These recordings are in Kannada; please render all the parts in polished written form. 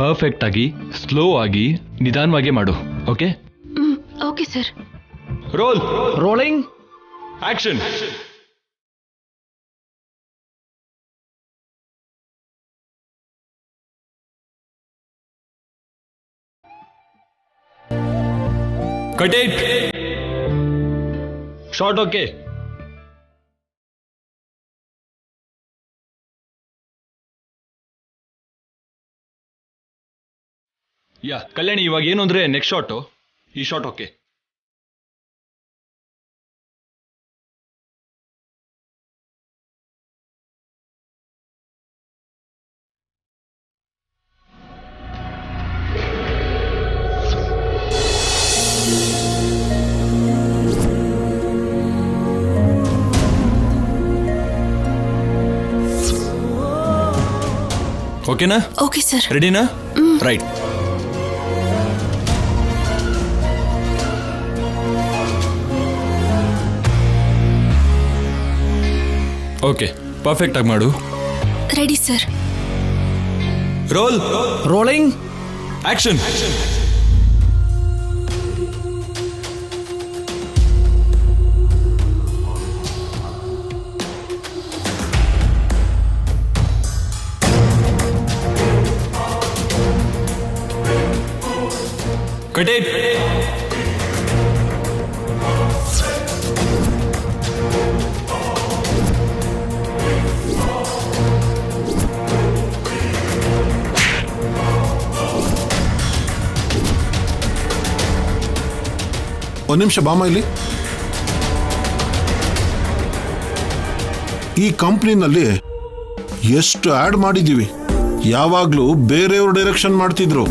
ಪರ್ಫೆಕ್ಟ್ ಆಗಿ ಸ್ಲೋ ಆಗಿ ನಿಧಾನವಾಗಿ ಮಾಡು. Okay? Okay sir. Roll. Rolling action. Cut it. Short. Okay. Kalyani, ಇವಾಗ ಏನು ಅಂದ್ರೆ ನೆಕ್ಸ್ಟ್ ಶಾಟ್ ಈ ಶಾಟ್. ಓಕೆ. ಓಕೆನಾ? Okay sir. ರೆಡಿನಾ? ರೈಟ್. ಓಕೆ, ಪರ್ಫೆಕ್ಟ್ ಆಗಿ ಮಾಡು. Ready sir. Roll. Rolling action. Cut it. ಒಂದು ನಿಮಿಷ ಬಾಮ ಇಲ್ಲಿ. ಈ ಕಂಪ್ನಿನಲ್ಲಿ ಎಷ್ಟು ಆ್ಯಡ್ ಮಾಡಿದ್ದೀವಿ. ಯಾವಾಗಲೂ ಬೇರೆಯವರು ಡೈರೆಕ್ಷನ್ ಮಾಡ್ತಿದ್ರು,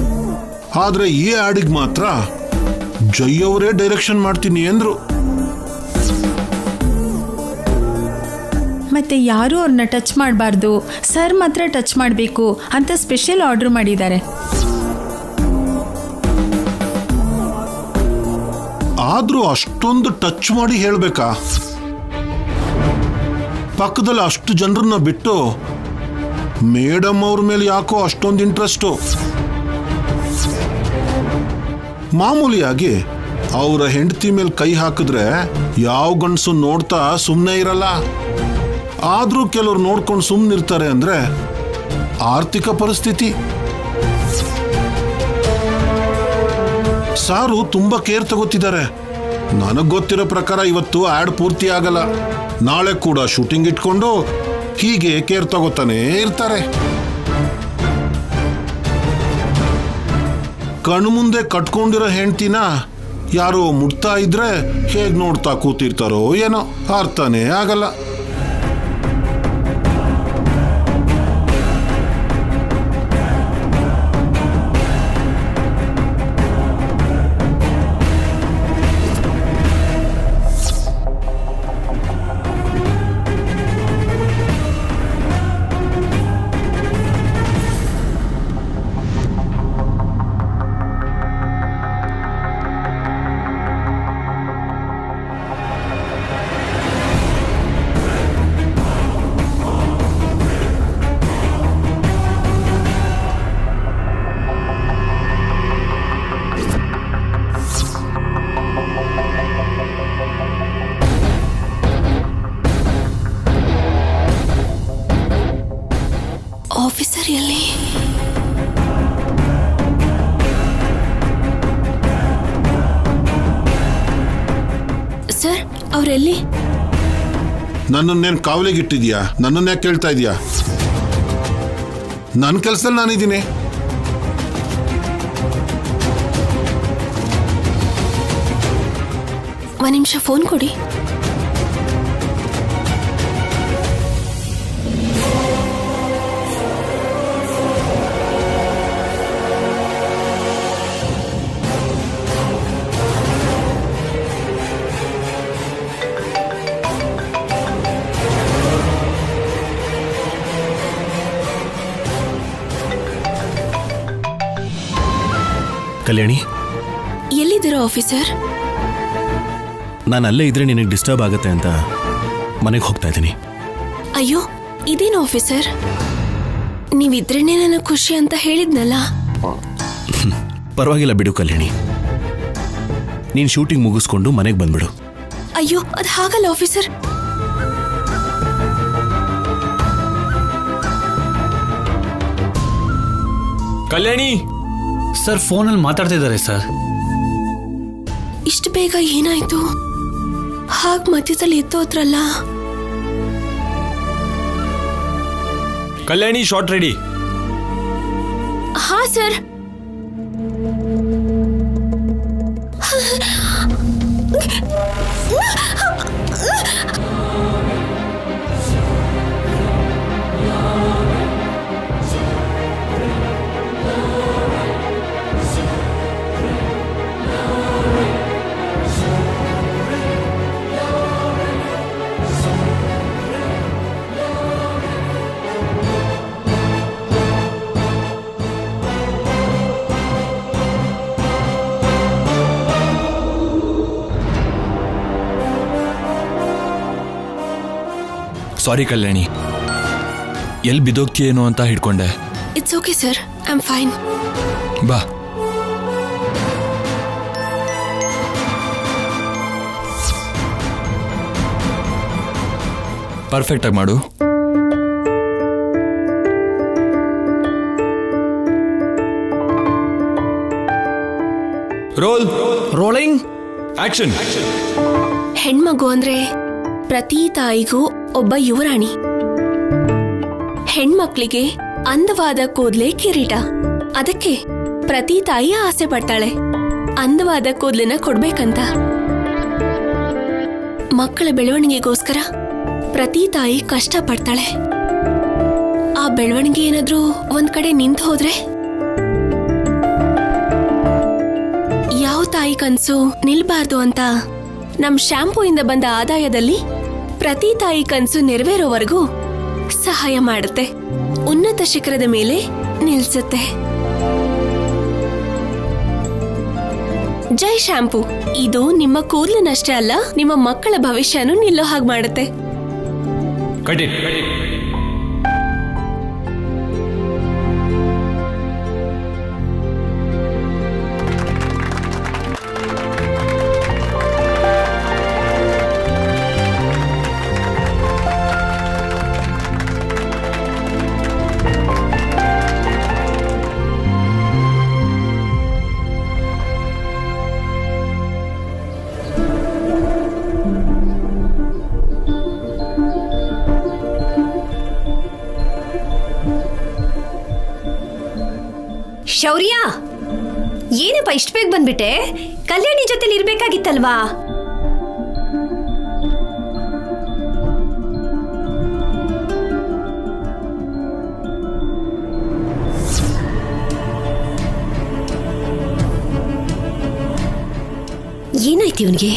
ಆದರೆ ಈ ಆ್ಯಡಿಗೆ ಮಾತ್ರ ಜೈ ಅವರೇ ಡೈರೆಕ್ಷನ್ ಮಾಡ್ತೀನಿ ಅಂದ್ರು. ಮತ್ತೆ ಯಾರೂ ಅವ್ರನ್ನ ಟಚ್ ಮಾಡಬಾರ್ದು, ಸರ್ ಮಾತ್ರ ಟಚ್ ಮಾಡಬೇಕು ಅಂತ ಸ್ಪೆಷಲ್ ಆರ್ಡರ್ ಮಾಡಿದ್ದಾರೆ. ಆದ್ರೂ ಅಷ್ಟೊಂದು ಟಚ್ ಮಾಡಿ ಹೇಳ್ಬೇಕಾ? ಪಕ್ಕದಲ್ಲಿ ಅಷ್ಟು ಜನರನ್ನ ಬಿಟ್ಟು ಮೇಡಮ್ ಅವ್ರ ಮೇಲೆ ಯಾಕೋ ಅಷ್ಟೊಂದು ಇಂಟ್ರೆಸ್ಟು. ಮಾಮೂಲಿಯಾಗಿ ಅವರ ಹೆಂಡತಿ ಮೇಲೆ ಕೈ ಹಾಕಿದ್ರೆ ಯಾವ ಗಂಡಸು ನೋಡ್ತಾ ಸುಮ್ಮನೆ ಇರಲ್ಲ. ಆದ್ರೂ ಕೆಲವ್ರು ನೋಡ್ಕೊಂಡು ಸುಮ್ಮನಿರ್ತಾರೆ ಅಂದ್ರೆ ಆರ್ಥಿಕ ಪರಿಸ್ಥಿತಿ. ಸಾರು ತುಂಬಾ ಕೇರ್ ತಗೋತಿದ್ದಾರೆ. ನನಗೆ ಗೊತ್ತಿರೋ ಪ್ರಕಾರ ಇವತ್ತು ಆ್ಯಡ್ ಪೂರ್ತಿ ಆಗಲ್ಲ, ನಾಳೆ ಕೂಡ ಶೂಟಿಂಗ್ ಇಟ್ಕೊಂಡು ಹೀಗೆ ಕೇರ್ ತಗೋತಾನೆ ಇರ್ತಾರೆ. ಕಣ್ಣು ಮುಂದೆ ಕಟ್ಕೊಂಡಿರೋ ಹೆಂಡ್ತಿನ ಯಾರೋ ಮುಟ್ತಾ ಇದ್ರೆ ಹೇಗೆ ನೋಡ್ತಾ ಕೂತಿರ್ತಾರೋ ಏನೋ ಅರ್ಥನೇ ಆಗಲ್ಲ. ಆಫೀಸರ್ ಎಲ್ಲಿ? ಸರ್, ಅವರೆಲ್ಲಿ? ನನ್ನನ್ನೇನು ಕಾವಲಿಗಿಟ್ಟಿದ್ಯಾ? ನನ್ನನ್ನೇ ಕೇಳ್ತಾ ಇದೀಯಾ? ನನ್ನ ಕೆಲಸದಲ್ಲಿ ನಾನಿದ್ದೀನಿ. ಒಂದು ನಿಮಿಷ ಫೋನ್ ಕೊಡಿ. ಕಲ್ಯಾಣಿ, ಎಲ್ಲಿದ್ದೀರಾ ಆಫೀಸರ್? ನಾನು ಅಲ್ಲೇ ಇದ್ರೆ ನಿನಗೆ ಡಿಸ್ಟರ್ಬ್ ಆಗುತ್ತೆ ಅಂತ ಮನೆಗೆ ಹೋಗ್ತಾ ಇದ್ದೀನಿ. ಅಯ್ಯೋ, ಇದೇನು ಆಫೀಸರ್, ನೀವಿದ್ರೇನೆ ನನಗೆ ಖುಷಿ ಅಂತ ಹೇಳಿದ್ನಲ್ಲ. ಪರವಾಗಿಲ್ಲ ಬಿಡು ಕಲ್ಯಾಣಿ, ನೀನು ಶೂಟಿಂಗ್ ಮುಗಿಸ್ಕೊಂಡು ಮನೆಗೆ ಬಂದ್ಬಿಡು. ಅಯ್ಯೋ ಅದು ಹಾಗಲ್ಲ ಆಫೀಸರ್. ಕಲ್ಯಾಣಿ ಸರ್ ಫೋನಲ್ಲಿ ಮಾತಾಡ್ತಿದ್ದಾರೆ ಸರ್. ಇಷ್ಟು ಬೇಗ ಏನಾಯ್ತು? ಹಾಗ್ ಮಧ್ಯದಲ್ಲಿ ಎತ್ತೋದ್ರಲ್ಲ. Kalyani short ready. ಹಾ ಸರ್. ಸಾರಿ ಕಲ್ಯಾಣಿ, ಎಲ್ಲಿ ಬಿದ್ದೋಗ್ತೀಯೇನೋ ಅಂತ ಹಿಡ್ಕೊಂಡೆ. It's okay sir, I am fine. ಬಾ. ಪರ್ಫೆಕ್ಟ್ ಆಗಿ ಮಾಡು. ರೋಲ್. Rolling action. ಹೆಣ್ಮಗು ಅಂದ್ರೆ ಪ್ರತಿ ತಾಯಿಗೂ ಒಬ್ಬ ಯುವರಾಣಿ. ಹೆಣ್ಮಕ್ಳಿಗೆ ಅಂದವಾದ ಕೂದ್ಲೆ ಕಿರೀಟ. ಅದಕ್ಕೆ ಪ್ರತಿ ತಾಯಿ ಆಸೆ ಪಡ್ತಾಳೆ ಅಂದವಾದ ಕೂದ್ಲಿನ ಕೊಡ್ಬೇಕಂತ. ಮಕ್ಕಳ ಬೆಳವಣಿಗೆಗೋಸ್ಕರ ಪ್ರತಿ ತಾಯಿ ಕಷ್ಟ ಪಡ್ತಾಳೆ. ಆ ಬೆಳವಣಿಗೆ ಏನಾದ್ರೂ ಒಂದ್ ಕಡೆ ನಿಂತು ಹೋದ್ರೆ, ಯಾವ ತಾಯಿ ಕನ್ಸು ನಿಲ್ಬಾರ್ದು ಅಂತ ನಮ್ ಶಾಂಪೂ ಇಂದ ಬಂದ ಆದಾಯದಲ್ಲಿ ಪ್ರತಿ ತಾಯಿ ಕನ್ಸು ನೆರವೇರೋವರೆಗೂ ಸಹಾಯ ಮಾಡುತ್ತೆ, ಉನ್ನತ ಶಿಖರದ ಮೇಲೆ ನಿಲ್ಸುತ್ತೆ. ಜೈ ಶಾಂಪೂ. ಇದು ನಿಮ್ಮ ಕೂದಲನ್ನಷ್ಟೇ ಅಲ್ಲ, ನಿಮ್ಮ ಮಕ್ಕಳ ಭವಿಷ್ಯನೂ ನಿಲ್ಲೋ ಹಾಗೆ ಮಾಡುತ್ತೆ. ಶೌರ್ಯ, ಏನಪ್ಪ ಇಷ್ಟು ಬೇಗ ಬಂದ್ಬಿಟ್ಟೆ? ಕಲ್ಯಾಣಿ ಜೊತೆಲಿ ಇರ್ಬೇಕಾಗಿತ್ತಲ್ವಾ? ಏನಾಯ್ತು ಇವನಿಗೆ?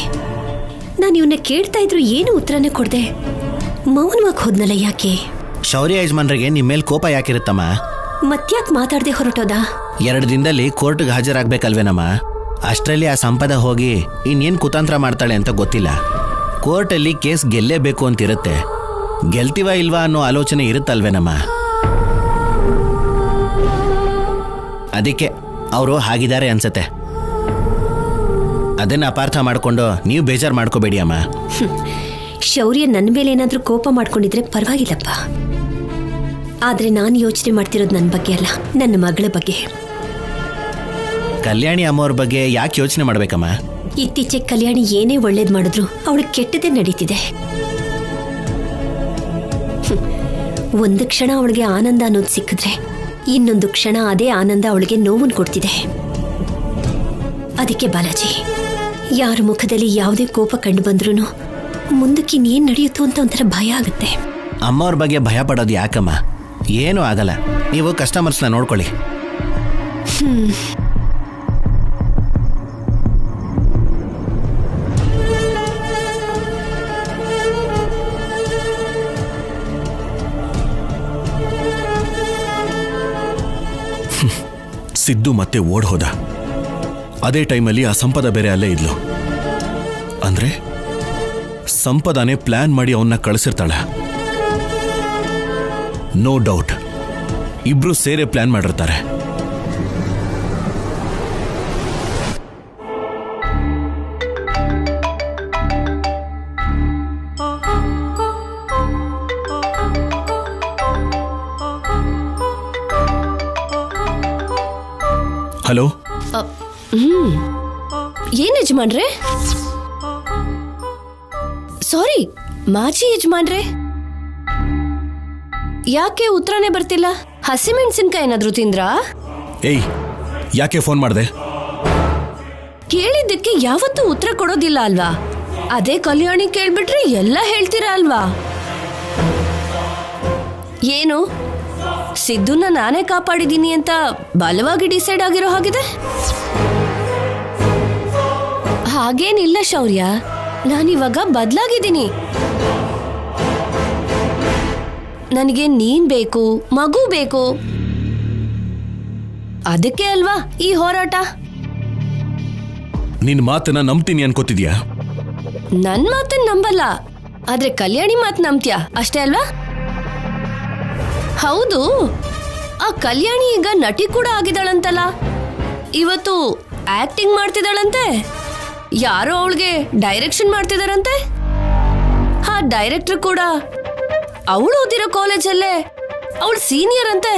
ನಾನು ಇವನ್ನ ಕೇಳ್ತಾ ಇದ್ರು ಏನು ಉತ್ತರನೇ ಕೊಡ್ದೆ. ಮೌನವಾಗಿ ಹೋದ್ನಲ್ಲ, ಯಾಕೆ? ಶೌರ್ಯ ಯಜಮಾನ್ರಿಗೆ ನಿಮ್ಮ ಮೇಲೆ ಕೋಪ ಯಾಕಿರುತ್ತಮ್ಮ? ಮತ್ಯಾಕ್ ಮಾತಾಡದೆ ಹೊರಟೋದ? 2 ದಿನದಲ್ಲಿ ಕೋರ್ಟ್ಗೆ ಹಾಜರಾಗಬೇಕಲ್ವೇನಮ್ಮ? ಅಷ್ಟರಲ್ಲಿ ಆ ಸಂಪದ ಹೋಗಿ ಇನ್ನೇನು ಕುತಂತ್ರ ಮಾಡ್ತಾಳೆ ಅಂತ ಗೊತ್ತಿಲ್ಲ. ಕೋರ್ಟಲ್ಲಿ ಕೇಸ್ ಗೆಲ್ಲೇಬೇಕು ಅಂತಿರುತ್ತೆ. ಗೆಲ್ತೀವ ಇಲ್ವಾ ಅನ್ನೋ ಆಲೋಚನೆ ಇರುತ್ತಲ್ವೇನಮ್ಮ? ಅದಕ್ಕೆ ಅವರು ಹಾಗಿದ್ದಾರೆ ಅನ್ಸತ್ತೆ. ಅದನ್ನ ಅಪಾರ್ಥ ಮಾಡ್ಕೊಂಡು ನೀವು ಬೇಜಾರು ಮಾಡ್ಕೋಬೇಡಿ ಅಮ್ಮ. ಶೌರ್ಯ ನನ್ನ ಮೇಲೆ ಏನಾದ್ರೂ ಕೋಪ ಮಾಡ್ಕೊಂಡಿದ್ರೆ ಪರವಾಗಿಲ್ಲಪ್ಪ. ಆದ್ರೆ ನಾನು ಯೋಚನೆ ಮಾಡ್ತಿರೋದು ನನ್ನ ಬಗ್ಗೆ ಅಲ್ಲ, ನನ್ನ ಮಗಳ ಬಗ್ಗೆ. ಕಲ್ಯಾಣಿ ಅಮ್ಮವ್ರ ಬಗ್ಗೆ ಯಾಕೆ ಯೋಚನೆ ಮಾಡ್ಬೇಕಮ್ಮ? ಇತ್ತೀಚೆಗೆ ಕಲ್ಯಾಣಿ ಏನೇ ಒಳ್ಳೇದ್ ಮಾಡಿದ್ರು ಅವಳಿಗೆ ಕೆಟ್ಟದೇ ನಡೀತಿದೆ. ಒಂದು ಕ್ಷಣ ಅವಳಿಗೆ ಆನಂದ ಅನ್ನೋದು ಸಿಕ್ಕಿದ್ರೆ ಇನ್ನೊಂದು ಕ್ಷಣ ಅದೇ ಆನಂದ ಅವಳಿಗೆ ನೋವನ್ನು ಕೊಡ್ತಿದೆ. ಅದಕ್ಕೆ ಬಾಲಾಜಿ, ಯಾರ ಮುಖದಲ್ಲಿ ಯಾವುದೇ ಕೋಪ ಕಂಡು ಬಂದ್ರೂ ಮುಂದಕ್ಕೆ ಇನ್ನೇನು ನಡೆಯುತ್ತೋ ಅಂತ ಒಂಥರ ಭಯ ಆಗುತ್ತೆ. ಅಮ್ಮವ್ರ ಬಗ್ಗೆ ಭಯ ಪಡೋದು ಯಾಕಮ್ಮ? ಏನೂ ಆಗಲ್ಲ, ನೀವು ಕಸ್ಟಮರ್ಸ್ನ ನೋಡ್ಕೊಳ್ಳಿ. ಸಿದ್ದು ಮತ್ತೆ ಓಡ್ ಹೋದ. ಅದೇ ಟೈಮಲ್ಲಿ ಆ ಸಂಪದ ಬೇರೆ ಅಲ್ಲೇ ಇದ್ಲು. ಅಂದ್ರೆ ಸಂಪದಾನೇ ಪ್ಲಾನ್ ಮಾಡಿ ಅವನ್ನ ಕಳಿಸಿರ್ತಾಳ. ನೋ ಡೌಟ್ ಇಬ್ರು ಸೇರೆ ಪ್ಲಾನ್ ಮಾಡಿರ್ತಾರೆ. ಹಲೋ. ಏನ್ ಯಜಮಾನ್ರೆ? ಸಾರಿ, ಮಾಜಿ ಯಜಮಾನ್ರೆ. ಯಾಕೆ ಉತ್ತರನೇ ಬರ್ತಿಲ್ಲ? ಹಸಿಮೆಣಸಿನ್ಕಾಯಿ ಏನಾದ್ರು ತಿಂದ್ರಾ? ಏಯ್, ಯಾಕೆ ಫೋನ್ ಮಾಡಿದೆ? ಕೇಳಿದ್ದಕ್ಕೆ ಯಾವತ್ತೂ ಉತ್ತರ ಕೊಡೋದಿಲ್ಲ ಅಲ್ವಾ? ಅದೇ ಕಲ್ಯಾಣಿ ಕೇಳ್ಬಿಟ್ರೆ ಎಲ್ಲ ಹೇಳ್ತೀರಾ ಅಲ್ವಾ? ಏನು ಸಿದ್ದುನ ನಾನೇ ಕಾಪಾಡಿದ್ದೀನಿ ಅಂತ ಬಲವಾಗಿ ಡಿಸೈಡ್ ಆಗಿರೋ ಹಾಗಿದೆ? ಹಾಗೇನಿಲ್ಲ ಶೌರ್ಯ, ನಾನಿವಾಗ ಬದಲಾಗಿದ್ದೀನಿ. ನನಗೆ ನೀನ್ ಬೇಕು, ಮಗು ಬೇಕು. ಅದಕ್ಕೆ ಅಲ್ವಾ ಈ ಹೋರಾಟ. ನಿನ್ ಮಾತನ್ನ ನಂಬ್ತೀನಿ ಅನ್ಕೋತಿದ್ಯಾ? ನನ್ ಮಾತನ್ನ ನಂಬಲ್ಲ, ಆದ್ರೆ ಕಲ್ಯಾಣಿ ಮಾತು ನಂಬ್ತ್ಯಾ ಅಷ್ಟೇ ಅಲ್ವಾ? ಹೌದು, ಆ ಕಲ್ಯಾಣಿ ಈಗ ನಟಿ ಕೂಡ ಆಗಿದ್ದಾಳಂತಲ್ಲ. ಇವತ್ತು ಆಕ್ಟಿಂಗ್ ಮಾಡ್ತಿದ್ದಾಳಂತೆ. ಯಾರೋ ಅವಳಿಗೆ ಡೈರೆಕ್ಷನ್ ಮಾಡ್ತಿದಾರಂತೆ. ಆ ಡೈರೆಕ್ಟರ್ ಕೂಡ ಅವಳು ಓದಿರೋ ಕಾಲೇಜಲ್ಲೇ ಅವಳು ಸೀನಿಯರ್ ಅಂತೆ.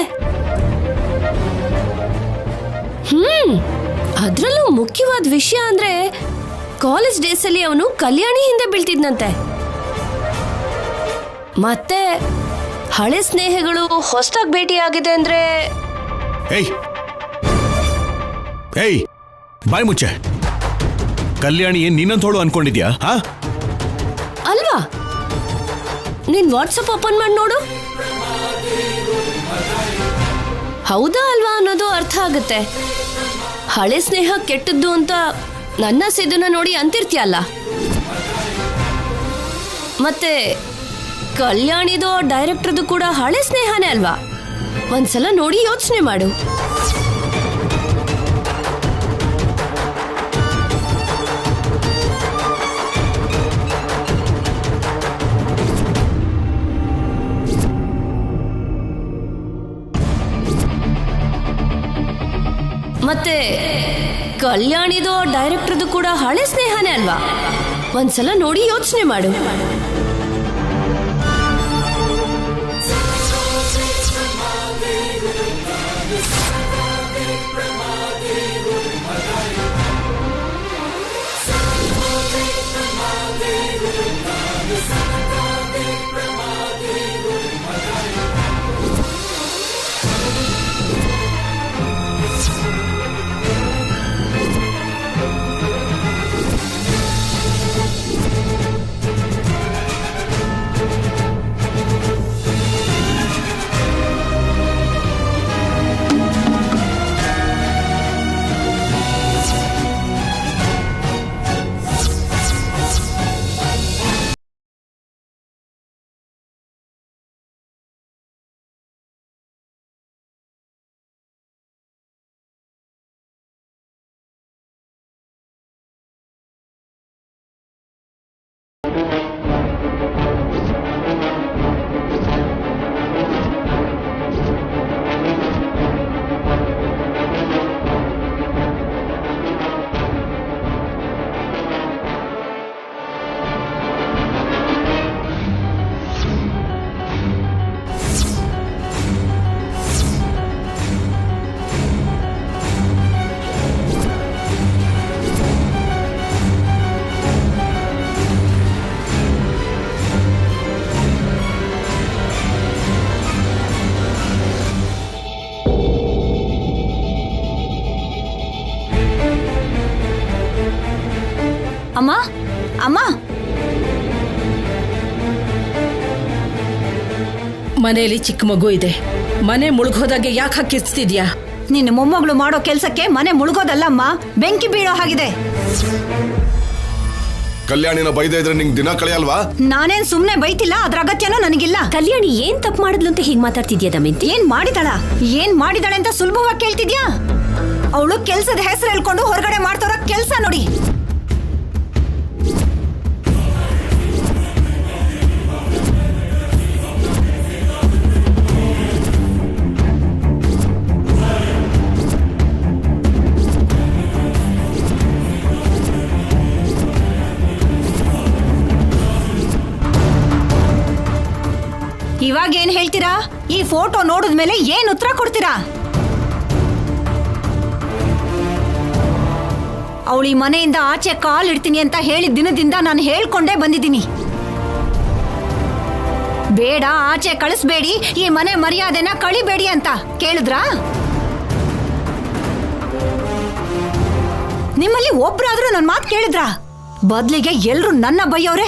ಅದ್ರಲ್ಲೂ ಮುಖ್ಯವಾದ ವಿಷಯ ಅಂದ್ರೆ ಕಾಲೇಜ್ ಡೇಸ್ ಅಲ್ಲಿ ಅವನು ಕಲ್ಯಾಣಿ ಹಿಂದೆ ಬೀಳ್ತಿದ್ನಂತೆ. ಮತ್ತೆ ಹಳೆ ಸ್ನೇಹಿಗಳು ಹೊಸದಾಗಿ ಭೇಟಿಯಾಗಿದೆ ಅಂದ್ರೆ ಏಯ್ ಏಯ್ ಬಾಯ್ ಮುಚ್ಚೆ. ಕಲ್ಯಾಣಿ ಏನ್ ನಿನ್ನಂತೋಳು ಅನ್ಕೊಂಡಿದ್ಯಾ? ಅಲ್ವಾ? ನೀನ್ ವಾಟ್ಸಪ್ ಓಪನ್ ಮಾಡಿ ನೋಡು. ಹೌದಾ ಅಲ್ವಾ ಅನ್ನೋದು ಅರ್ಥ ಆಗುತ್ತೆ. ಹಳೆ ಸ್ನೇಹ ಕೆಟ್ಟದ್ದು ಅಂತ ನನ್ನ ಸಿದ್ದುನ ನೋಡಿ ಅಂತಿರ್ತೀಯಲ್ಲ. ಮತ್ತೆ ಕಲ್ಯಾಣಿದು ಡೈರೆಕ್ಟರ್ದು ಕೂಡ ಹಳೆ ಸ್ನೇಹನೇ ಅಲ್ವಾ? ಒಂದ್ಸಲ ನೋಡಿ ಯೋಚನೆ ಮಾಡು. ಮತ್ತೆ ಕಲ್ಯಾಣಿದು ಡೈರೆಕ್ಟರ್ದು ಕೂಡ ಹಳೆ ಸ್ನೇಹನೇ ಅಲ್ವಾ? ಒಂದ್ಸಲ ನೋಡಿ ಯೋಚನೆ ಮಾಡು. ಅಮ್ಮ ಅಮ್ಮ, ಮನೆಯಲ್ಲಿ ಚಿಕ್ಕ ಮಗು ಇದೆ. ಮನೆ ಮುಳುಗೋದಾಗೆ ಯಾಕೆ ಹಾಕಿಸ್ತಿದ್ಯಾ? ನಿನ್ನ ಮೊಮ್ಮಗಳು ಮಾಡೋ ಕೆಲ್ಸಕ್ಕೆ ಮನೆ ಮುಳುಗೋದಲ್ಲಮ್ಮ, ಬೆಂಕಿ ಬೀಳೋ ಹಾಗಿದೆ. ಕಲ್ಯಾಣಿನ ಬೈದ ಇದ್ರೆ ನಿಂಗೆ ದಿನ ಕಳೆಯಲ್ವಾ? ನಾನೇನ್ ಸುಮ್ನೆ ಬೈತಿಲ್ಲ, ಅದ್ರ ಅಗತ್ಯನೂ ನನಗಿಲ್ಲ. ಕಲ್ಯಾಣಿ ಏನ್ ತಪ್ಪು ಮಾಡಿದ್ಲು ಅಂತ ಹೀಗ್ ಮಾತಾಡ್ತಿದ್ಯಾ ದಮಯಂತಿ? ಏನ್ ಮಾಡಿದಾಳೆ ಅಂತ ಸುಲಭವಾಗಿ ಕೇಳ್ತಿದ್ಯಾ? ಅವಳು ಕೆಲ್ಸದ ಹೆಸರು ಹೇಳ್ಕೊಂಡು ಹೊರಗಡೆ ಮಾಡ್ತಾರ ಕೆಲ್ಸ ನೋಡಿ. ಇವಾಗ ಏನ್ ಹೇಳ್ತೀರಾ? ಈ ಫೋಟೋ ನೋಡಿದ್ಮೇಲೆ ಏನ್ ಉತ್ತರ ಕೊಡ್ತೀರಾ? ಅವಳು ಈ ಮನೆಯಿಂದ ಆಚೆ ಕಾಲಿಡ್ತೀನಿ ಅಂತ ಹೇಳಿದ ದಿನದಿಂದ ನಾನು ಹೇಳ್ಕೊಂಡೇ ಬಂದಿದ್ದೀನಿ. ಬೇಡ, ಆಚೆ ಕಳಿಸ್ಬೇಡಿ, ಈ ಮನೆ ಮರ್ಯಾದೆನ ಕಳಿಬೇಡಿ ಅಂತ ಕೇಳಿದ್ರಾ? ನಿಮ್ಮಲ್ಲಿ ಒಬ್ರಾದ್ರೂ ನನ್ನ ಮಾತು ಕೇಳಿದ್ರಾ? ಬದ್ಲಿಗೆ ಎಲ್ರು ನನ್ನ ಬೈಯೋರೆ,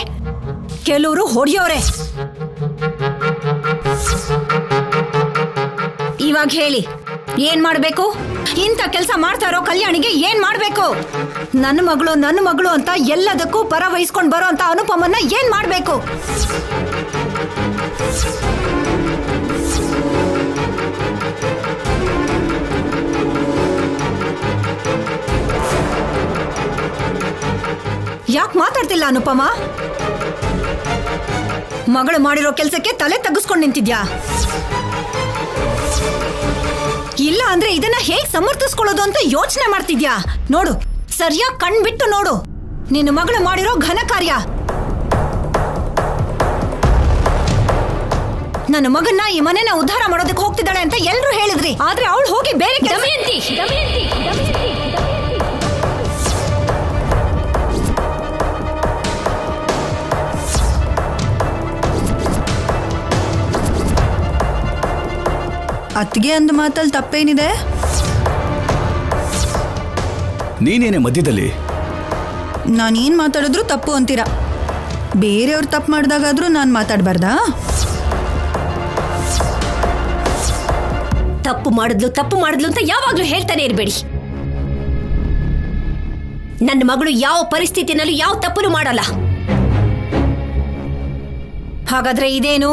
ಕೆಲವರು ಹೊಡೆಯೋರೆ. ಇವಾಗ ಹೇಳಿ, ಏನ್ ಮಾಡ್ಬೇಕು? ಇಂಥ ಕೆಲಸ ಮಾಡ್ತಾ ಇರೋ ಕಲ್ಯಾಣಿಗೆ ಏನ್ ಮಾಡ್ಬೇಕು? ನನ್ನ ಮಗಳು ಅಂತ ಎಲ್ಲದಕ್ಕೂ ಪರ ವಹಿಸ್ಕೊಂಡು ಬರೋ ಅಂತ ಅನುಪಮನ್ನ ಏನ್ ಮಾಡ್ಬೇಕು? ಯಾಕೆ ಮಾತಾಡ್ತಿಲ್ಲ ಅನುಪಮ? ಮಗಳು ಮಾಡಿರೋ ಕೆಲಸಕ್ಕೆ ತಲೆ ತಗ್ಗಿಸ್ಕೊಂಡು ನಿಂತಿದ್ಯಾ? ಇಲ್ಲ ಅಂದ್ರೆ ಇದನ್ನ ಹೇಗ್ ಸಮರ್ಥಿಸ್ಕೊಳ್ಳೋದು ಅಂತ ಯೋಚನೆ ಮಾಡ್ತಿದ್ಯಾ? ನೋಡು, ಸರಿಯಾಗಿ ಕಣ್ಬಿಟ್ಟು ನೋಡು, ನಿನ್ನ ಮಗಳು ಮಾಡಿರೋ ಘನ ಕಾರ್ಯ. ನನ್ನ ಮಗನ್ನ ಈ ಮನೆನ ಉದ್ಧಾರ ಮಾಡೋದಕ್ಕೆ ಹೋಗ್ತಿದ್ದಾಳೆ ಅಂತ ಎಲ್ರು ಹೇಳಿದ್ರಿ, ಆದ್ರೆ ಅವಳು ಹೋಗಿ ಬೇರೆ ಅತ್ತಿಗೆ ಅಂದ ಮಾತಲ್ಲಿ ತಪ್ಪೇನಿದೆ? ನೀನೇನೆ ಮಧ್ಯದಲ್ಲಿ? ನಾನೇನು ಮಾತಾಡಿದ್ರು ತಪ್ಪು ಅಂತೀರಾ? ಬೇರೆಯವ್ರು ತಪ್ಪು ಮಾಡಿದಾಗಾದ್ರೂ ನಾನು ಮಾತಾಡಬಾರ್ದಾ? ತಪ್ಪು ಮಾಡಿದ್ಲು ಅಂತ ಯಾವಾಗ್ಲೂ ಹೇಳ್ತಾನೆ ಇರಬೇಡಿ. ನನ್ನ ಮಗಳು ಯಾವ ಪರಿಸ್ಥಿತಿನಲ್ಲೂ ಯಾವ ತಪ್ಪು ಮಾಡಲ್ಲ. ಹಾಗಾದ್ರೆ ಇದೇನು?